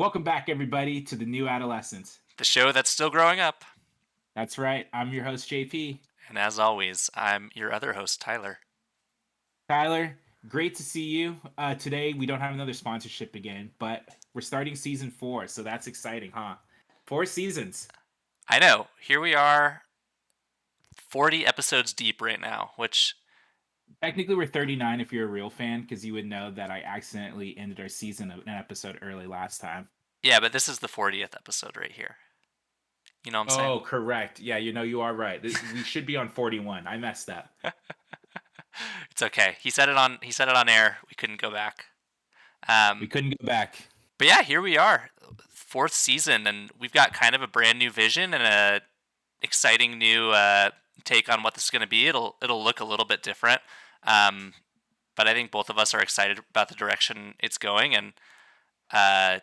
Welcome back, everybody, to the New Adolescence. The show that's still growing up. That's right. I'm your host, JP. And as always, I'm your other host, Tyler. Tyler, great to see you. Today, we don't have another sponsorship again, but we're starting season 4, so that's exciting, huh? 4 seasons. I know, here we are, 40 episodes deep right now, which, Technically, we're 39 if you're a real fan, because you would know that I accidentally ended our season of an episode early last time. yeah, but this is the 40th episode right here. You know what I'm saying? Oh, correct. Yeah, you are right. We should be on 41. I messed up. It's okay. He said it on air. We couldn't go back. We Um, couldn't go back. but yeah, here we are, fourth season, and we've got kind of a brand new vision and a exciting new take on what this is going to be. It'll look a little bit different. Um, but I think both of us are excited about the direction it's going, and uh,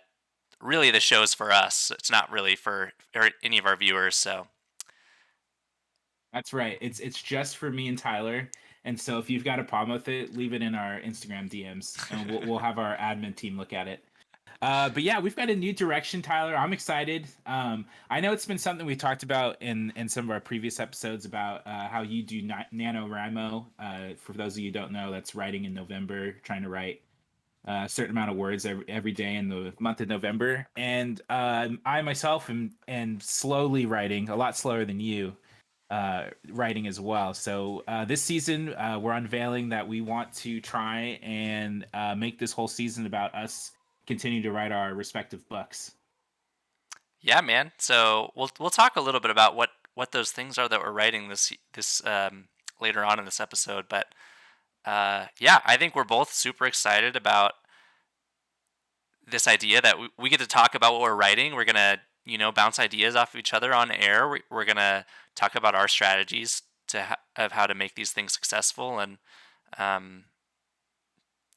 really the show's for us. It's not really for any of our viewers. So That's right. It's just for me and Tyler. And so if you've got a problem with it, leave it in our Instagram DMs, and we'll have our admin team look at it. But yeah, we've got a new direction, Tyler. I'm excited. I know it's been something we talked about in some of our previous episodes about how you do NaNoWriMo. For those of you who don't know, that's writing in November, trying to write a certain amount of words every day in the month of November. And I myself am slowly writing, a lot slower than you, writing as well. So this season, we're unveiling that we want to try and make this whole season about us continue to write our respective books. yeah, man. So we'll talk a little bit about what those things are that we're writing this later on in this episode. But yeah, I think we're both super excited about this idea that we get to talk about what we're writing. We're gonna bounce ideas off of each other on air. We're gonna talk about our strategies of how to make these things successful and um,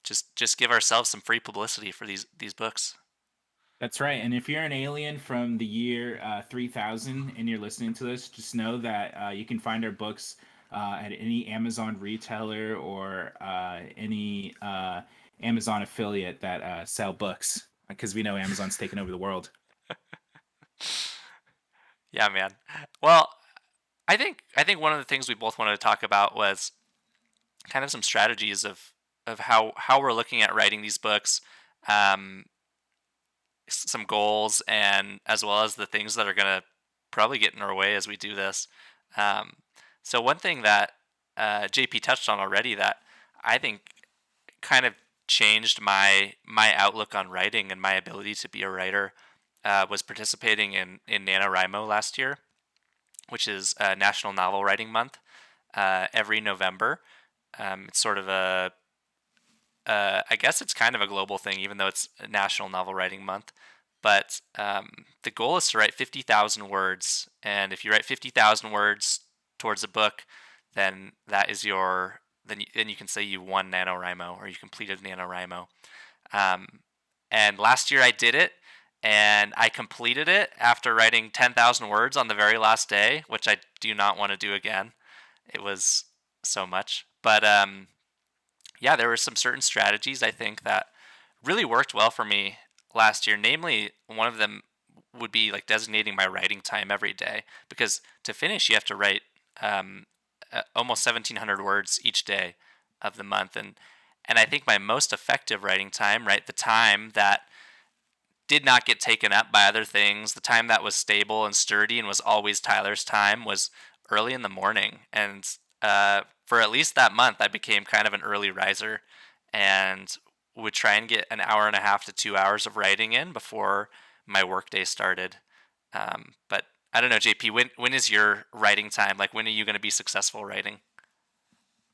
just give ourselves some free publicity for these books. That's right. And if you're an alien from the year 3000 and you're listening to this, just know that you can find our books at any Amazon retailer or any Amazon affiliate that sell books, because we know Amazon's taken over the world. Yeah, man. Well, I think one of the things we both wanted to talk about was kind of some strategies of how we're looking at writing these books, um, some goals, and as well as the things that are gonna probably get in our way as we do this. Um, so one thing that JP touched on already that I think kind of changed my outlook on writing and my ability to be a writer was participating in NaNoWriMo last year, which is National Novel Writing Month every November. It's sort of I guess it's kind of a global thing, even though it's National Novel Writing Month. But the goal is to write 50,000 words, and if you write 50,000 words towards a book, then that is your then you can say you won NaNoWriMo or you completed NaNoWriMo. Um, and last year I did it, and I completed it after writing 10,000 words on the very last day, which I do not want to do again. It was so much, but yeah, there were some certain strategies I think that really worked well for me last year. Namely, one of them would be like designating my writing time every day, because to finish, you have to write almost 1,700 words each day of the month, and I think my most effective writing time, right, the time that did not get taken up by other things, the time that was stable and sturdy and was always Tyler's time, was early in the morning. And for at least that month, I became kind of an early riser and would try and get an hour and a half to 2 hours of writing in before my workday started. But I don't know, JP, when is your writing time? Like, when are you going to be successful writing?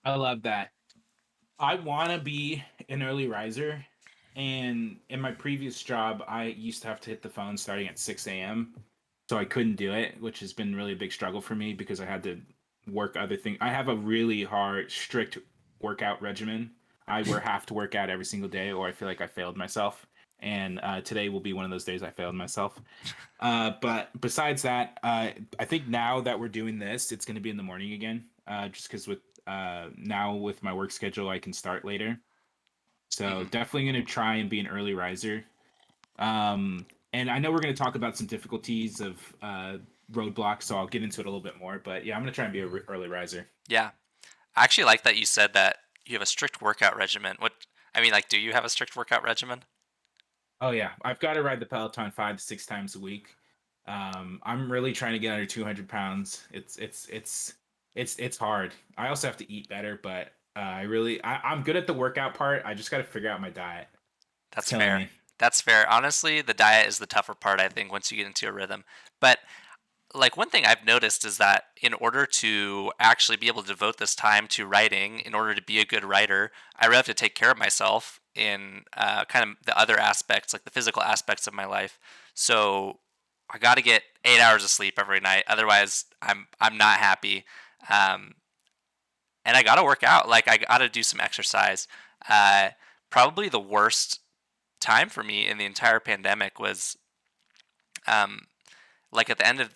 I love that. I want to be an early riser. And in my previous job, I used to have to hit the phone starting at 6 a.m. So I couldn't do it, which has been really a big struggle for me because I had to work other things. I have a really hard, strict workout regimen. Have to work out every single day, or I feel like I failed myself. And today will be one of those days I failed myself. But besides that, I think now that we're doing this, it's going to be in the morning again. Just because with now with my work schedule, I can start later. So Hmm. definitely going to try and be an early riser. Um, And I know we're going to talk about some difficulties of roadblocks, so I'll get into it a little bit more. But yeah, I'm going to try and be a early riser. Yeah. I actually like that you said that you have a strict workout regimen. I mean, like, do you have a strict workout regimen? Oh yeah, I've got to ride the Peloton 5 to 6 times a week. I'm really trying to get under 200 pounds. It's hard. I also have to eat better, but I'm good at the workout part. I just got to figure out my diet. It's That's killing fair. me. That's fair. Honestly, the diet is the tougher part, I think, once you get into a rhythm. But like one thing I've noticed is that in order to actually be able to devote this time to writing, in order to be a good writer, I really have to take care of myself in kind of the other aspects, like the physical aspects of my life. So I got to get 8 hours of sleep every night, otherwise I'm not happy. Um, and I got to work out. Like I got to do some exercise. Uh, Probably the worst time for me in the entire pandemic was um, like at the end of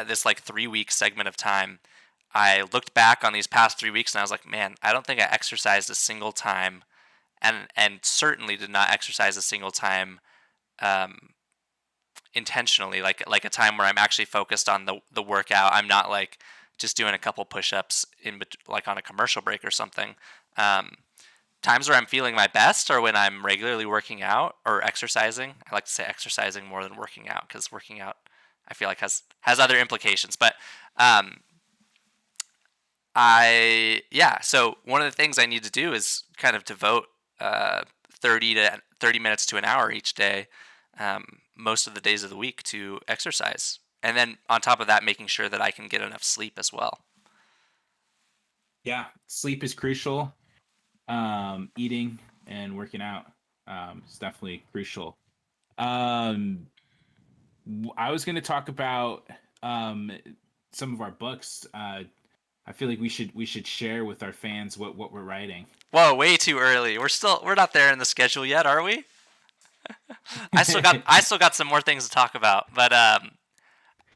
this like 3 week segment of time. I looked back on these past 3 weeks and I was like, man, I don't think I exercised a single time, and certainly did not exercise a single time um, intentionally. Like a time where I'm actually focused on the workout. I'm not like just doing a couple push ups like on a commercial break or something. Um, Times where I'm feeling my best are when I'm regularly working out or exercising. I like to say exercising more than working out because working out I feel like has other implications. But um, so one of the things I need to do is kind of devote 30 minutes to an hour each day, most of the days of the week to exercise, and then on top of that, making sure that I can get enough sleep as well. Yeah, sleep is crucial. Eating and working out is definitely crucial. Um, I was going to talk about um, some of our books. I feel like we should share with our fans what we're writing. Whoa, way too early. We're not there in the schedule yet, are we? I still got some more things to talk about, but No, you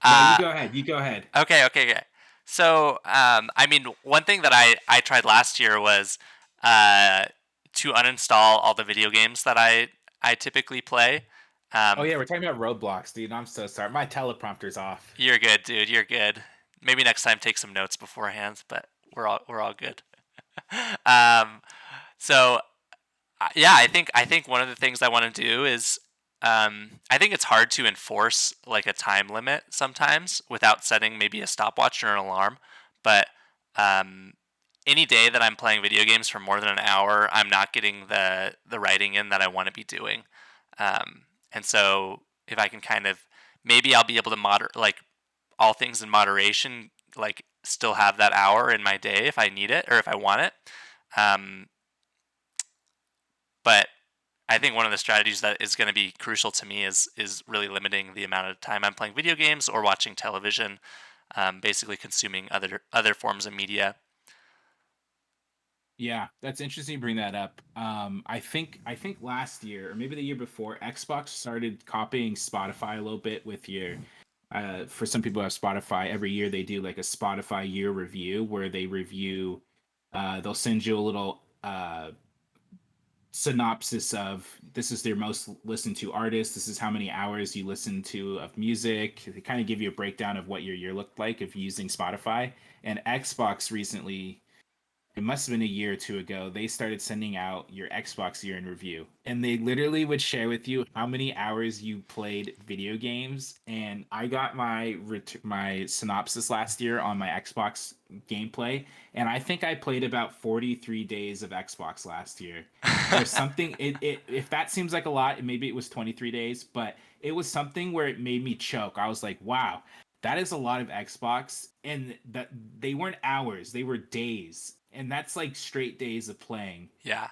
uh, go ahead. You go ahead. okay. So, I mean, one thing that I tried last year was uh, to uninstall all the video games that I typically play. Oh Um, yeah, we're talking about roadblocks, dude. I'm so sorry. My teleprompter's off. you're good, dude. You're good. Maybe next time take some notes beforehand, but we're all good. um, so yeah, I think one of the things I want to do is I think it's hard to enforce like a time limit sometimes without setting maybe a stopwatch or an alarm. But um, any day that I'm playing video games for more than an hour, I'm not getting the writing in that I want to be doing. And so if I can kind of maybe I'll be able to like all things in moderation, like still have that hour in my day if I need it or if I want it. Um, but I think one of the strategies that is going to be crucial to me is really limiting the amount of time I'm playing video games or watching television, basically consuming other forms of media. Yeah, that's interesting you bring that up. I think last year or maybe the year before, Xbox started copying Spotify a little bit with your for some people who have Spotify, every year they do like a Spotify year review where they review they'll send you a little synopsis of this is their most listened to artist, this is how many hours you listen to of music. They kind of give you a breakdown of what your year looked like of using Spotify. And Xbox recently, it must have been a year or two ago, they started sending out your Xbox year in review. And they literally would share with you how many hours you played video games. And I got my synopsis last year on my Xbox gameplay, and I think I played about 43 days of Xbox last year. Or something. If that seems like a lot, maybe it was 23 days, but it was something where it made me choke. I was like, wow, that is a lot of Xbox, and that they weren't hours, they were days, and that's like straight days of playing. Yeah,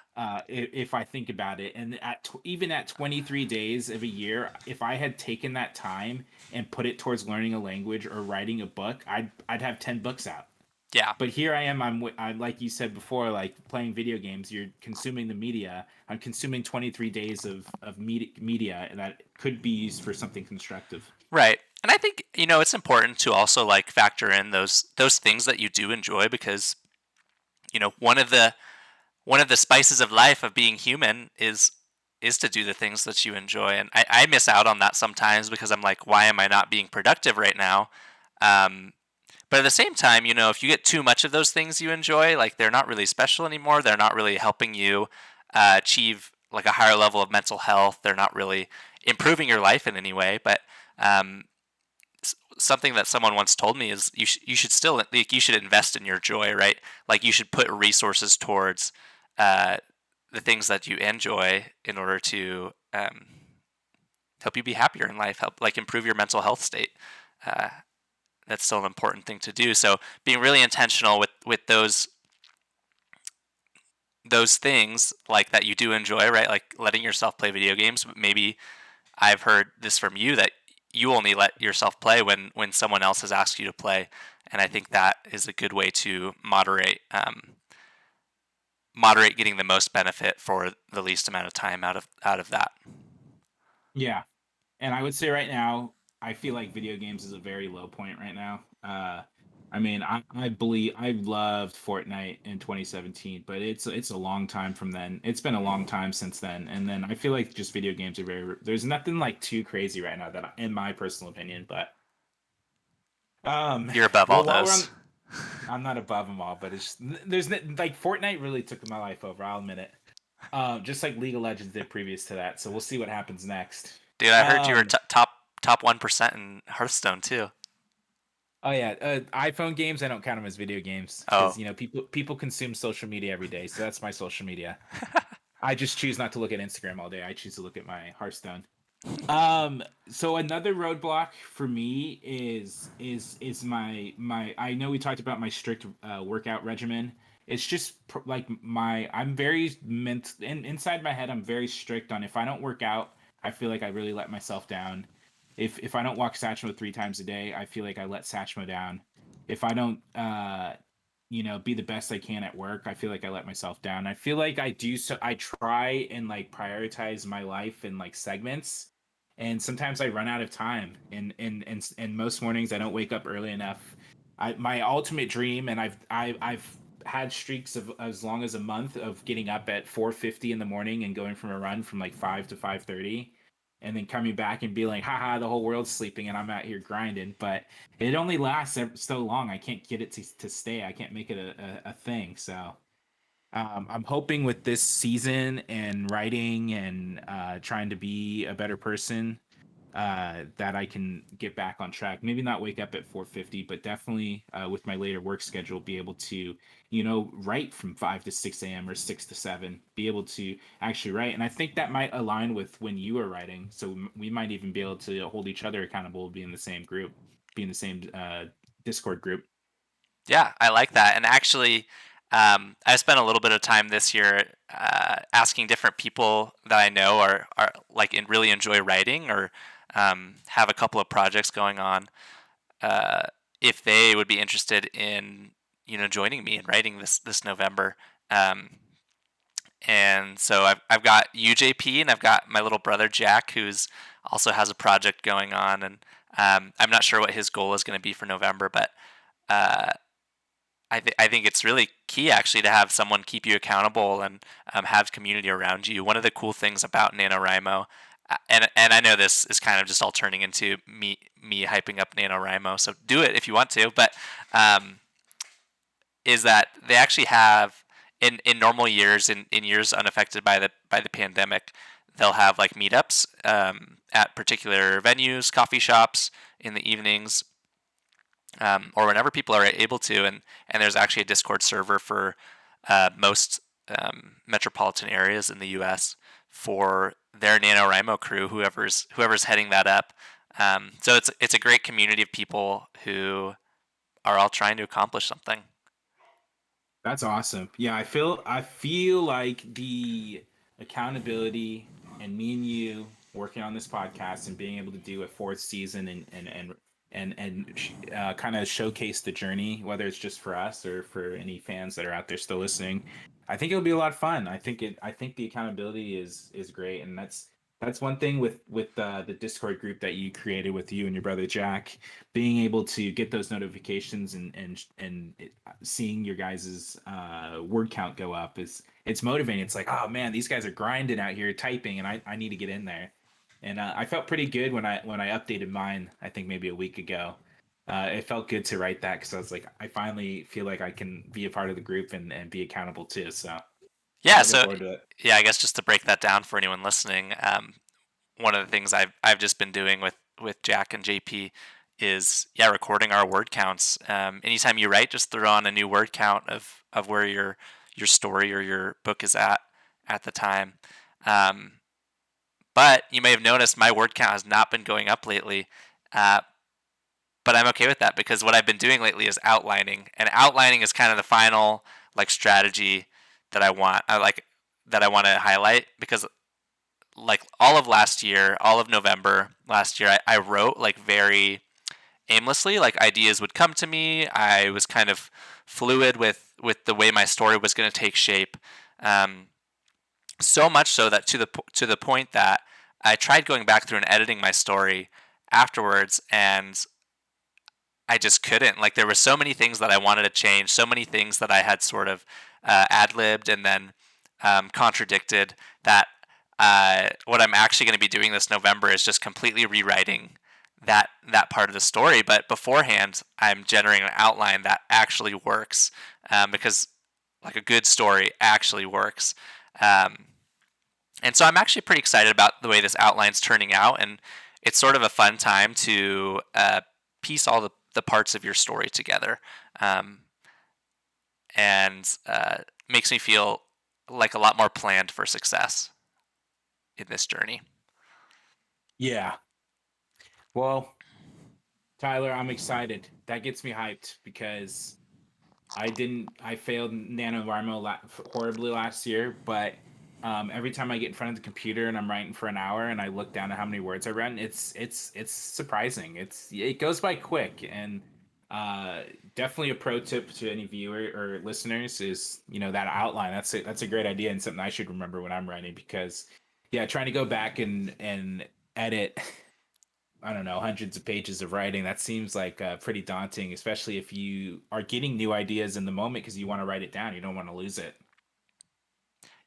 If I think about it, and even at 23 days of a year, if I had taken that time and put it towards learning a language or writing a book, I'd have 10 books out. yeah, But here I am. I'm like you said before, like playing video games. You're consuming the media. I'm consuming 23 days of media that could be used for something constructive. right. And I think it's important to also like factor in those things that you do enjoy because one of the spices of life of being human is is to do the things that you enjoy. And I miss out on that sometimes because I'm like, why am I not being productive right now? Um, but at the same time, if you get too much of those things you enjoy, like they're not really special anymore. They're not really helping you achieve like a higher level of mental health. They're not really improving your life in any way. But um, something that someone once told me is you should still like, you should invest in your joy, right? Like you should put resources towards uh, the things that you enjoy in order to help you be happier in life, help like improve your mental health state. Uh, that's still an important thing to do. So being really intentional with those things like that you do enjoy, right? Like letting yourself play video games. Maybe I've heard this from you that you only let yourself play when someone else has asked you to play, and I think that is a good way to moderate getting the most benefit for the least amount of time out of that. Yeah. And I would say right now, I feel like video games is a very low point right now. I mean, I believe I loved Fortnite in 2017, but it's a long time from then. It's been a long time since then, and then I feel like just video games are very. There's nothing like too crazy right now in my personal opinion. But um, You're above all well, while we're those. on, I'm not above them all, but like Fortnite really took my life over. I'll admit it. Just like League of Legends did previous to that. So we'll see what happens next. Dude, I heard you were Um, top 1% in Hearthstone too. Oh yeah, iPhone games. I don't count them as video games because Oh, people consume social media every day. So that's my social media. I just choose not to look at Instagram all day. I choose to look at my Hearthstone. So another roadblock for me is my. I know we talked about my strict workout regimen. It's just like I'm very inside my head. I'm very strict on if I don't work out, I feel like I really let myself down. If I don't walk Satchmo 3 times a day, I feel like I let Satchmo down. If I don't be the best I can at work, I feel like I let myself down. I feel like I try and like prioritize my life in like segments, and sometimes I run out of time, and most mornings I don't wake up early enough. My ultimate dream, and I've had streaks of as long as a month of getting up at 4:50 in the morning and going from a run from like 5 to 5:30, and then coming back and being like, haha, the whole world's sleeping and I'm out here grinding. But it only lasts so long. I can't get it to stay. I can't make it a thing. So I'm hoping with this season and writing and trying to be a better person, that I can get back on track. Maybe not wake up at 4:50, but definitely with my later work schedule, be able to, write from 5 to 6 a.m. or 6 to 7, be able to actually write. And I think that might align with when you are writing. So we might even be able to hold each other accountable, be in the same group, be in the same Discord group. yeah, I like that. And actually, I spent a little bit of time this year asking different people that I know are like really enjoy writing or have a couple of projects going on, uh, if they would be interested in joining me in writing this November. Um, and so I've got UJP and I've got my little brother Jack, who's also has a project going on, and I'm not sure what his goal is going to be for November, but uh, I think it's really key actually to have someone keep you accountable and have community around you. One of the cool things about NaNoWriMo, and I know this is kind of just all turning into me hyping up NaNoWriMo, so do it if you want to, but um, is that they actually have in normal years, in years unaffected by the pandemic, they'll have like meetups at particular venues, coffee shops in the evenings, or whenever people are able to. And there's actually a Discord server for most metropolitan areas in the U.S. for their NaNoWriMo crew, whoever's heading that up. So it's a great community of people who are all trying to accomplish something. That's awesome. Yeah, I feel like the accountability and me and you working on this podcast and being able to do a fourth season and kind of showcase the journey, whether it's just for us or for any fans that are out there still listening. I think it'll be a lot of fun. I think the accountability is great, and That's one thing with the Discord group that you created with you and your brother Jack, being able to get those notifications seeing your guys's word count go up is it's motivating. It's like, oh man, these guys are grinding out here typing, and I need to get in there. And I felt pretty good when I updated mine. I think maybe a week ago. It felt good to write that because I was like, I finally feel like I can be a part of the group and be accountable too. So Yeah, looking so forward to it. yeah, I guess just to break that down for anyone listening, one of the things I've just been doing with Jack and JP is recording our word counts. Anytime you write, just throw on a new word count of where your story or your book is at the time. Um, but you may have noticed my word count has not been going up lately. Uh, but I'm okay with that because what I've been doing lately is outlining, and outlining is kind of the final like strategy that I want to highlight because like all of last year, all of November last year, I wrote like very aimlessly. Like ideas would come to me. I was kind of fluid with the way my story was going to take shape. Um, so much so that to the point that I tried going back through and editing my story afterwards, and I just couldn't. Like there were so many things that I wanted to change, so many things that I had sort of ad libbed and then contradicted that what I'm actually going to be doing this November is just completely rewriting that part of the story. But beforehand, I'm generating an outline that actually works because like a good story actually works. Um, and so I'm actually pretty excited about the way this outline's turning out, and it's sort of a fun time to piece all the parts of your story together, um, and makes me feel like a lot more planned for success in this journey. Yeah. Well, Tyler, I'm excited. That gets me hyped because I failed NaNoWriMo horribly last year, but every time I get in front of the computer and I'm writing for an hour and I look down at how many words I written, it's surprising. It goes by quick, and uh, definitely a pro tip to any viewer or listeners is that outline. That's a great idea and something I should remember when I'm writing because yeah, trying to go back and edit I don't know, hundreds of pages of writing. That seems like pretty daunting, especially if you are getting new ideas in the moment because you want to write it down. You don't want to lose it.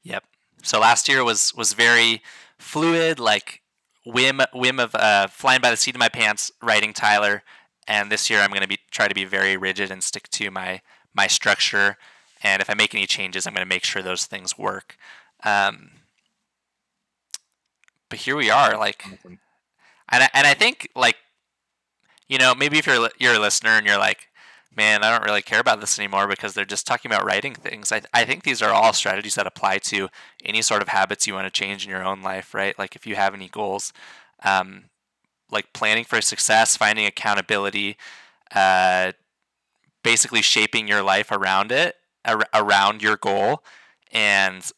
Yep. So last year was very fluid, like whim of flying by the seat of my pants, writing Tyler. And this year I'm going to be try to be very rigid and stick to my structure. And if I make any changes, I'm going to make sure those things work. Um, but here we are, like, Awesome. and I think like maybe if you're a listener and you're like, man, I don't really care about this anymore because they're just talking about writing things. I think these are all strategies that apply to any sort of habits you want to change in your own life, right? Like if you have any goals, um, like planning for success, finding accountability, uh, basically shaping your life around it, around your goal, and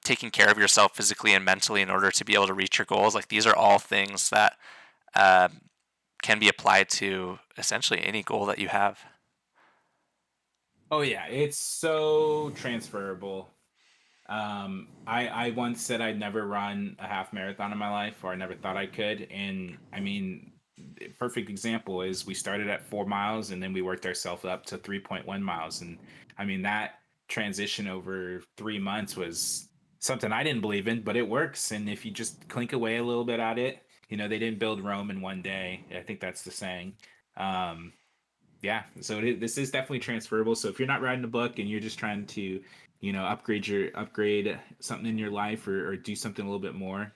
taking care of yourself physically and mentally in order to be able to reach your goals. Like these are all things that uh, can be applied to essentially any goal that you have. Oh yeah, it's so transferable. I once said I'd never run a half marathon in my life, or I never thought I could. And I mean, perfect example is we started at 4 miles and then we worked ourselves up to 3.1 miles. And I mean, that transition over 3 months was something I didn't believe in, but it works. And if you just clink away a little bit at it, they didn't build Rome in one day. I think that's the saying. Um, yeah, so this is definitely transferable. So if you're not writing a book and you're just trying to upgrade something in your life or do something a little bit more,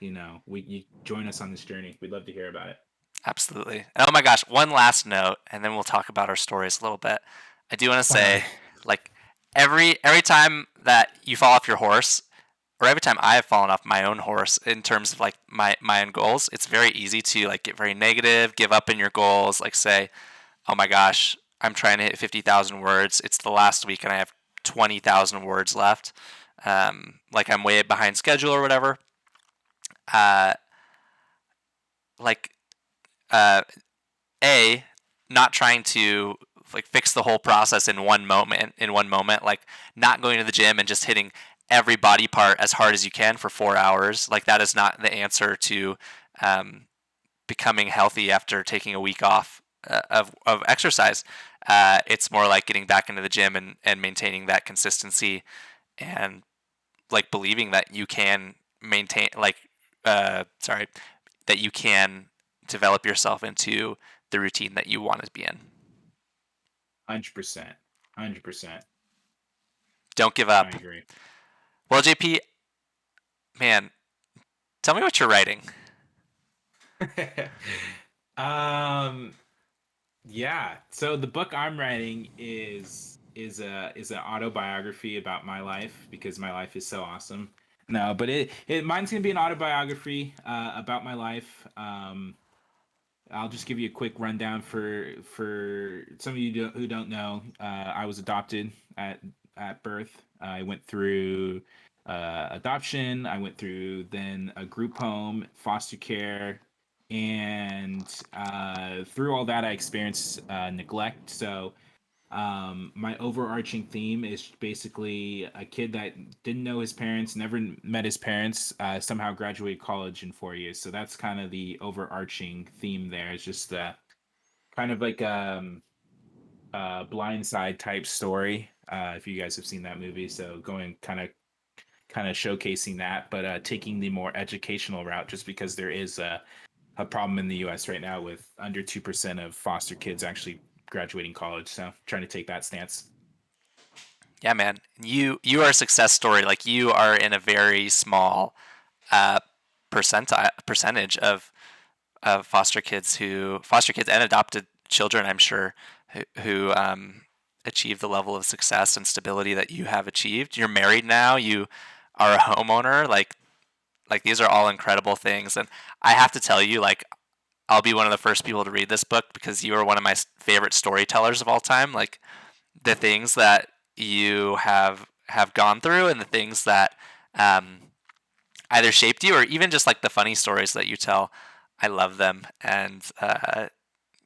we you join us on this journey. We'd love to hear about it. Absolutely. And oh my gosh, one last note, and then we'll talk about our stories a little bit. I do want to Fire. say, like, every time that you fall off your horse, or every time I have fallen off my own horse in terms of like my own goals, it's very easy to like get very negative, give up in your goals, like say, oh my gosh, I'm trying to hit 50,000 words. It's the last week and I have 20,000 words left. Like I'm way behind schedule or whatever. Uh, like uh, a not trying to like fix the whole process in one moment like not going to the gym and just hitting every body part as hard as you can for 4 hours. Like that is not the answer to um, becoming healthy after taking a week off of exercise. It's more like getting back into the gym and maintaining that consistency and like believing that you can maintain sorry, that you can develop yourself into the routine that you want to be in. 100%. 100%. Don't give I up. agree. Well, JP, man, tell me what you're writing. um yeah. So the book I'm writing is an autobiography about my life because my life is so awesome. No, but it mine's gonna be an autobiography about my life. I'll just give you a quick rundown for some of you who don't know. I was adopted at birth. I went through adoption. I went through then a group home, foster care, and through all that, I experienced neglect. So my overarching theme is basically a kid that didn't know his parents, never met his parents, somehow graduated college in 4 years. So that's kind of the overarching theme there. It's just kind of like Blind Side type story. If you guys have seen that movie, so going kind of showcasing that, but taking the more educational route, just because there is a problem in the U.S. right now with under 2% of foster kids actually graduating college. So trying to take that stance. Yeah, man, you are a success story. Like you are in a very small uh, percentage of foster kids and adopted children. I'm sure who achieve the level of success and stability that you have achieved. You're married now. You are a homeowner. Like these are all incredible things. And I have to tell you, like I'll be one of the first people to read this book because you are one of my favorite storytellers of all time. Like the things that you have gone through and the things that um, either shaped you or even just like the funny stories that you tell. I love them, and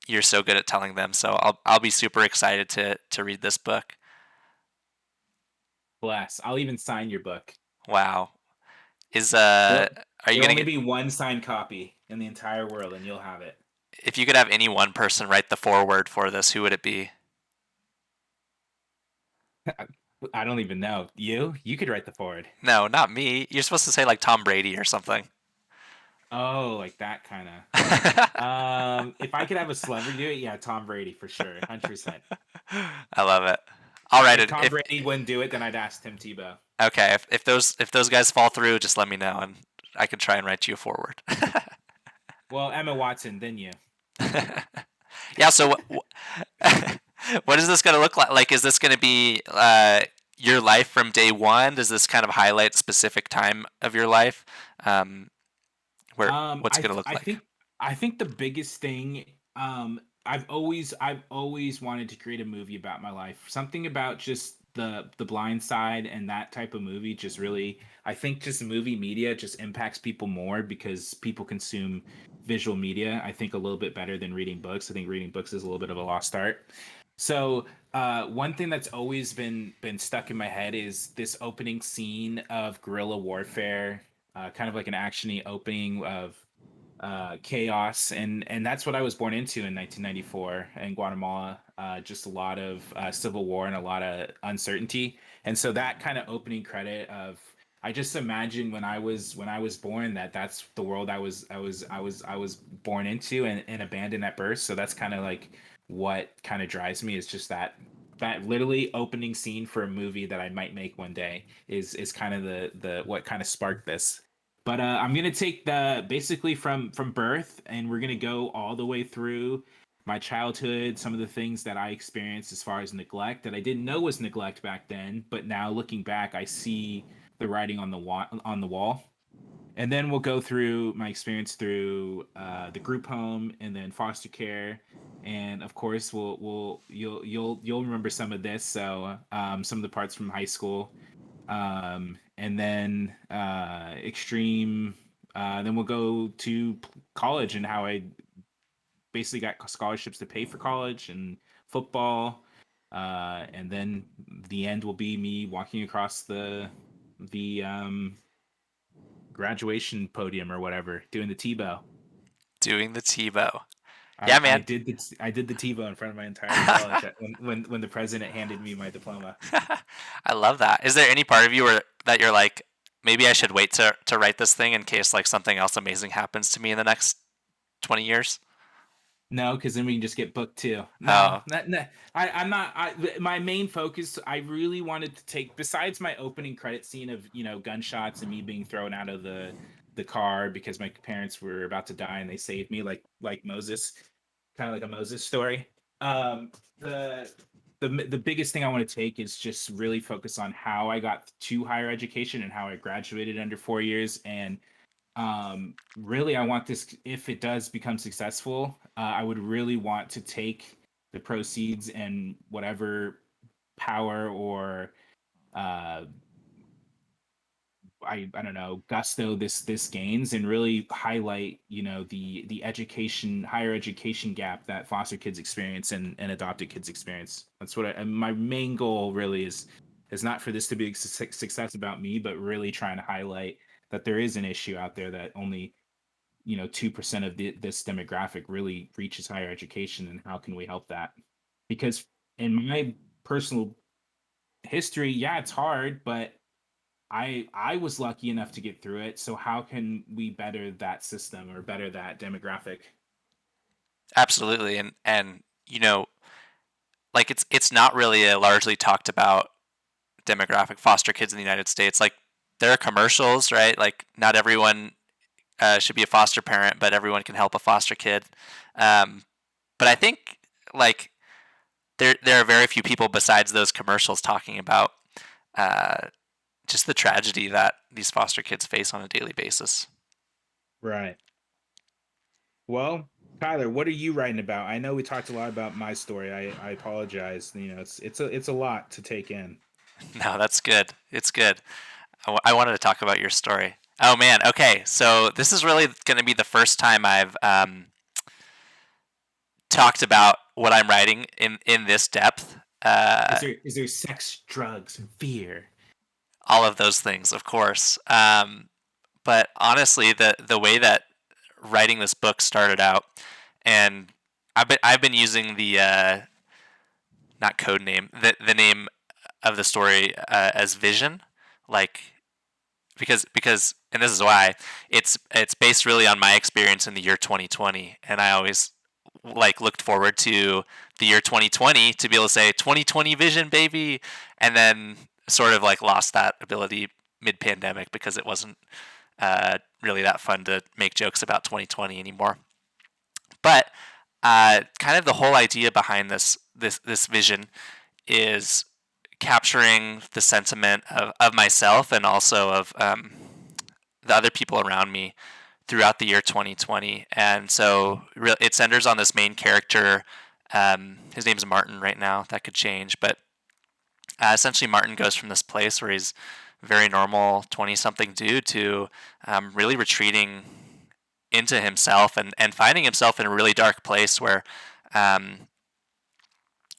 you're so good at telling them. So I'll be super excited to read this book. Bless. I'll even sign your book. Wow, is There'll, are you there'll gonna only get? be one signed copy in the entire world, and you'll have it. If you could have any one person write the foreword for this, who would it be? I don't even know. You could write the forward. No, not me. You're supposed to say like Tom Brady or something. Oh, like that kind of. If I could have a celebrity do it, yeah, Tom Brady for sure, 100%. I love it. I'll write If it. Tom If Brady wouldn't do it, then I'd ask Tim Tebow. okay, if those guys fall through, just let me know and I can try and write you a forward. Well, Emma Watson, then you. Yeah. So what is this going to look like? Like, is this going to be your life from day one? Does this kind of highlight specific time of your life? Um, where what's it going to look I like? think the biggest thing I've always wanted to create a movie about my life. Something about just the blind side and that type of movie just really I think just movie media just impacts people more because people consume visual media I think a little bit better than reading books. I think reading books is a little bit of a lost art. So one thing that's always been stuck in my head is this opening scene of guerrilla warfare, kind of like an actiony opening of chaos, and that's what I was born into in 1994 in Guatemala. Just a lot of civil war and a lot of uncertainty, and so that kind of opening credit of I just imagine when I was born that that's the world I was born into and abandoned at birth. So that's kind of like what kind of drives me is just that literally opening scene for a movie that I might make one day is kind of the what kind of sparked this. But I'm gonna take the basically from birth, and we're gonna go all the way through my childhood, some of the things that I experienced as far as neglect that I didn't know was neglect back then, but now looking back, I see the writing on the wall. And then we'll go through my experience through the group home and then foster care, and of course you'll remember some of this. So some of the parts from high school, and then extreme. Then we'll go to college and how I basically got scholarships to pay for college and football. And then the end will be me walking across the graduation podium or whatever, doing the Tebow. Doing the Tebow. I, Yeah, I man. did the I did the TiVo in front of my entire college when the president handed me my diploma. I love that. Is there any part of you that you're like, maybe I should wait to write this thing in case like something else amazing happens to me in the next 20 years? No, because then we can just get booked too. No, Oh, no, I'm not. My main focus, I really wanted to take, besides my opening credit scene of gunshots and me being thrown out of the car because my parents were about to die and they saved me, like Moses, kind of like a Moses story. Um, the the biggest thing I want to take is just really focus on how I got to higher education and how I graduated under 4 years. And really, I want this, if it does become successful, I would really want to take the proceeds and whatever power or uh I don't know, gusto this gains, and really highlight the education, higher education gap that foster kids experience and adopted kids experience. That's what and my main goal really is not for this to be a success about me, but really trying to highlight that there is an issue out there that only 2% of this demographic really reaches higher education, and how can we help that? Because in my personal history, yeah, it's hard, but I was lucky enough to get through it. So how can we better that system or better that demographic? absolutely. And like it's not really a largely talked about demographic, foster kids in the United States. Like there are commercials, right? Like not everyone should be a foster parent, but everyone can help a foster kid. Um, but I think like there are very few people besides those commercials talking about uh, just the tragedy that these foster kids face on a daily basis. Right. Well, Tyler, what are you writing about? I know we talked a lot about my story. I apologize. It's a lot to take in. No, that's good. It's good. I wanted to talk about your story. Oh man. Okay, so this is really going to be the first time I've talked about what I'm writing in this depth. Is there sex, drugs, and fear? All of those things, of course. But honestly, the way that writing this book started out, and I've been using the not code name, the name of the story as Vision, like because and this is why it's based really on my experience in the year 2020, and I always like looked forward to the year 2020 to be able to say 2020 vision baby, and then sort of like lost that ability mid pandemic because it wasn't really that fun to make jokes about 2020 anymore. But kind of the whole idea behind this vision is capturing the sentiment of myself and also of the other people around me throughout the year 2020. And so it centers on this main character. His name's Martin right now. That could change, but essentially Martin goes from this place where he's a very normal 20-something dude to really retreating into himself and finding himself in a really dark place where um,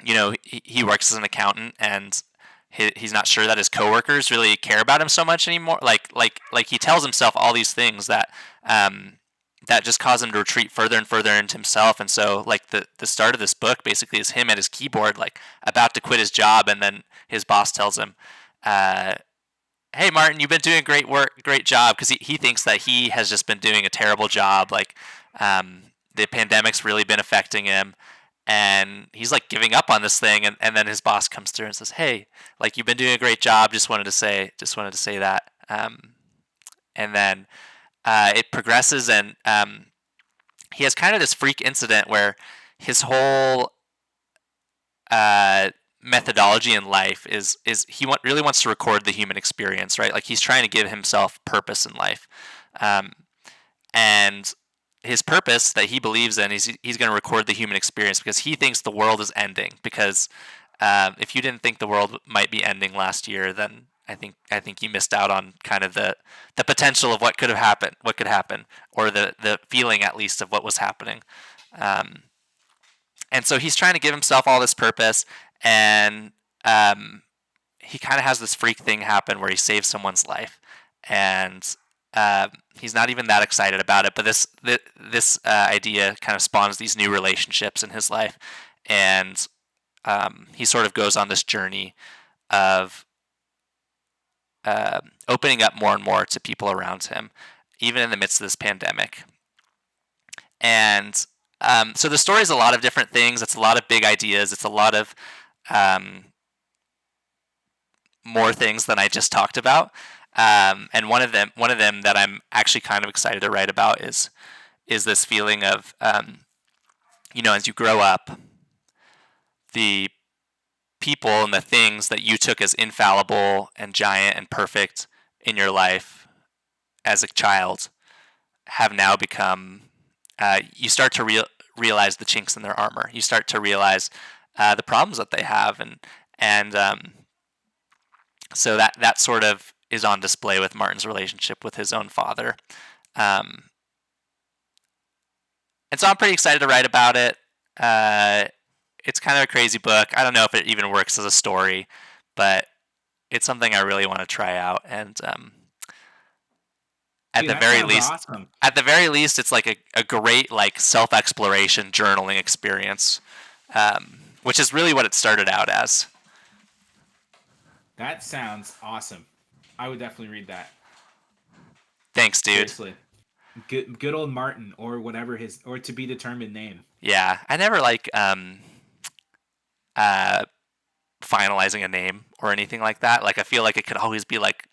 he works as an accountant, and he's not sure that his coworkers really care about him so much anymore. Like he tells himself all these things um, that just cause him to retreat further and further into himself. And so like the start of this book basically is him at his keyboard, like about to quit his job, and then his boss tells him, uh, "Hey Martin, you've been doing great work, great job," because he thinks that he has just been doing a terrible job. Like the pandemic's really been affecting him, and he's like giving up on this thing, and then his boss comes through and says, "Hey, like you've been doing a great job. Just wanted to say that." And then it progresses, and he has kind of this freak incident where his whole uh, methodology in life is really wants to record the human experience, right? Like he's trying to give himself purpose in life, um, and his purpose that he believes in is he's going to record the human experience because he thinks the world is ending. Because if you didn't think the world might be ending last year, then I think you missed out on kind of the potential of what could have happened, what could happen, or the feeling at least of what was happening. Um, and so he's trying to give himself all this purpose, and um, he kind of has this freak thing happen where he saves someone's life, and uh, he's not even that excited about it. But this idea kind of spawns these new relationships in his life, and he sort of goes on this journey of opening up more and more to people around him, even in the midst of this pandemic. And so the story is a lot of different things. It's a lot of big ideas. It's a lot of um, more things than I just talked about. And one of them that I'm actually kind of excited to write about is this feeling of as you grow up, the people and the things that you took as infallible and giant and perfect in your life as a child have now become. You start to realize the chinks in their armor. You start to realize the problems that they have, and so that sort of is on display with Martin's relationship with his own father. Um, and so I'm pretty excited to write about it. It's kind of a crazy book. I don't know if it even works as a story, but it's something I really want to try out. And at Dude, the that very sounds least, awesome. it's like a great like self exploration journaling experience, which is really what it started out as. That sounds awesome. I would definitely read that. Thanks, dude. Seriously. Good old Martin, or whatever his, or to be determined name. Yeah, I never like uh, finalizing a name or anything like that. Like I feel like it could always be like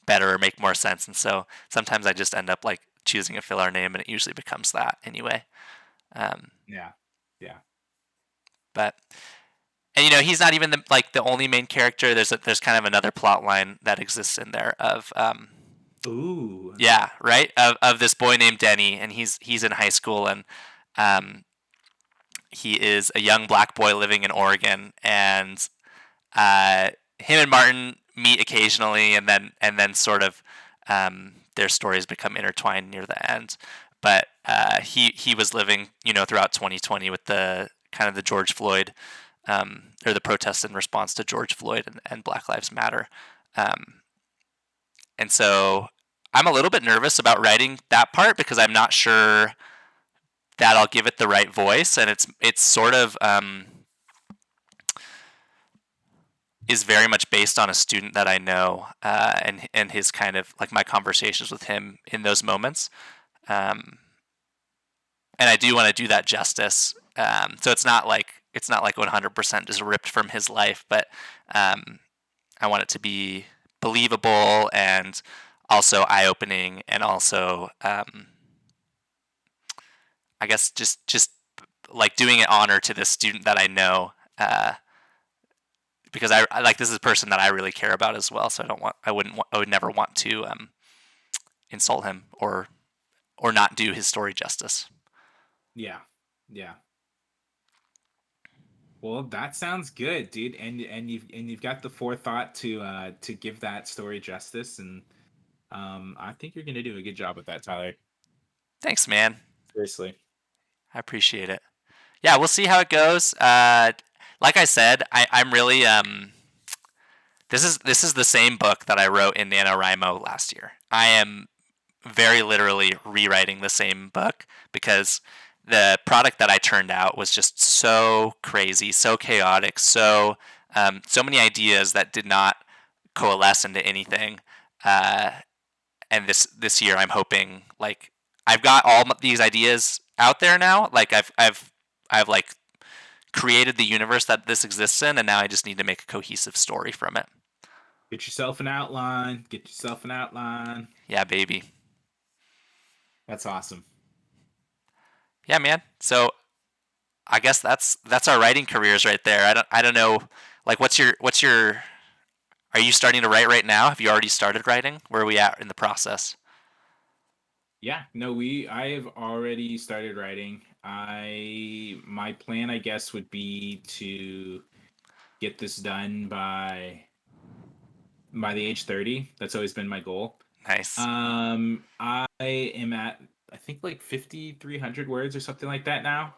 better or make more sense, and so sometimes I just end up like choosing a filler name, and it usually becomes that anyway. Um, Yeah. Yeah. but and he's not even the only main character. There's kind of another plot line that exists in there of Ooh. yeah, right, of this boy named Denny, and he's in high school, and um, he is a young black boy living in Oregon, and him and Martin meet occasionally, and then sort of their stories become intertwined near the end. But he was living throughout 2020 with the kind of the George Floyd or the protests in response to George Floyd and Black Lives Matter, um, and so I'm a little bit nervous about writing that part because I'm not sure that I'll give it the right voice, and it's sort of is very much based on a student that I know, and his kind of like my conversations with him in those moments, um, and I do want to do that justice. So it's not like 100% just ripped from his life, but um, I want it to be believable and also eye opening, and also I guess just like doing it honor to this student that I know. Because I like this is a person that I really care about as well. So I would never want to insult him or not do his story justice. Yeah. Yeah. Well, that sounds good, dude. And you've got the forethought to give that story justice, and I think you're gonna do a good job with that, Tyler. Thanks, man. Seriously. I appreciate it. Yeah, we'll see how it goes. Like I said, I'm really this is the same book that I wrote in NaNoWriMo last year. I am very literally rewriting the same book because the product that I turned out was just so crazy, so chaotic, so many ideas that did not coalesce into anything. Uh, and this year, I'm hoping like I've got all these ideas out there now. Like I've like created the universe that this exists in, and now I just need to make a cohesive story from it. Get yourself an outline. Get yourself an outline. Yeah, baby. That's awesome. Yeah, man. So I guess that's our writing careers right there. I don't know. Like, what's your? Are you starting to write right now? Have you already started writing? Where are we at in the process? Yeah, no, I've already started writing. My plan, I guess, would be to get this done by the age 30. That's always been my goal. Nice. I am at, I think, like 5,300 words or something like that now.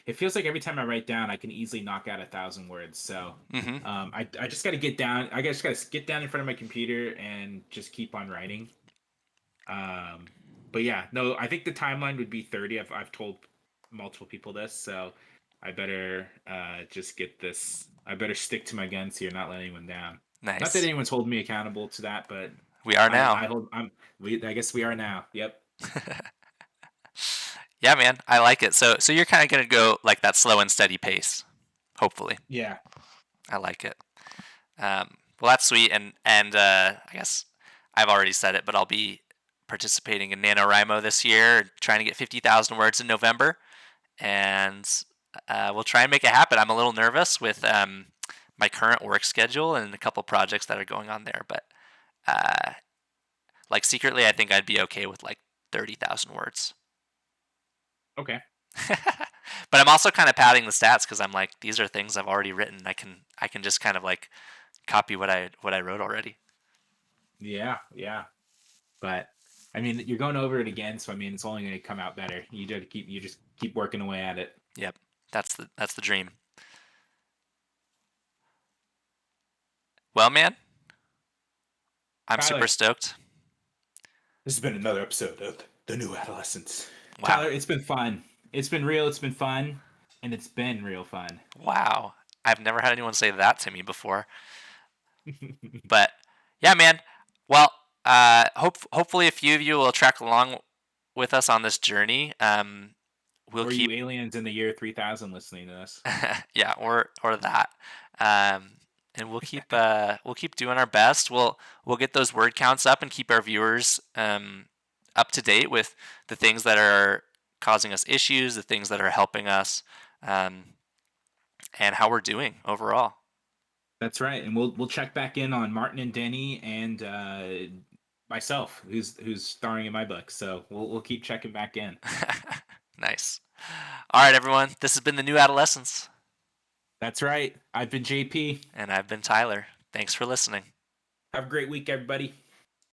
It feels like every time I write down, I can easily knock out 1,000 words. So Mm-hmm. I just got to get down. I just got to get down in front of my computer and just keep on writing. Um, but yeah, no, I think the timeline would be 30. I've told multiple people this, so I better just get this. I better stick to my guns here, not let anyone down. Not that Nice. anyone's holding me accountable to that, but We are now. I hold I guess we are now. Yep. Yeah, man, I like it. So you're kind of gonna go like that slow and steady pace. Hopefully, Yeah. I like it. Well, that's sweet, and I guess I've already said it, but I'll be participating in NaNoWriMo this year, trying to get 50,000 words in November, and we'll try and make it happen. I'm a little nervous with my current work schedule and a couple projects that are going on there, but uh, like secretly, I think I'd be okay with like 30,000 words. Okay. But I'm also kind of padding the stats because I'm like, these are things I've already written. I can just kind of like copy what I wrote already. Yeah. Yeah. But I mean, you're going over it again, so I mean, it's only going to come out better. You just keep working away at it. Yep, that's the dream. Well, man, I'm super Tyler, stoked. this has been another episode of The New Adolescence. Wow, Tyler, it's been fun. It's been real. It's been fun, and it's been real fun. wow. I've never had anyone say that to me before. But yeah, man. Well, hopefully a few of you will track along with us on this journey. We'll Or you keep aliens in the year 3000 listening to this. yeah, or that. And we'll keep doing our best. We'll get those word counts up and keep our viewers up to date with the things that are causing us issues, the things that are helping us, um, and how we're doing overall. That's right, and we'll check back in on Martin and Denny and myself, who's starring in my book. So we'll keep checking back in. Nice. All right, everyone. This has been the New Adolescence, That's right. I've been JP. and I've been Tyler. Thanks for listening. Have a great week, everybody.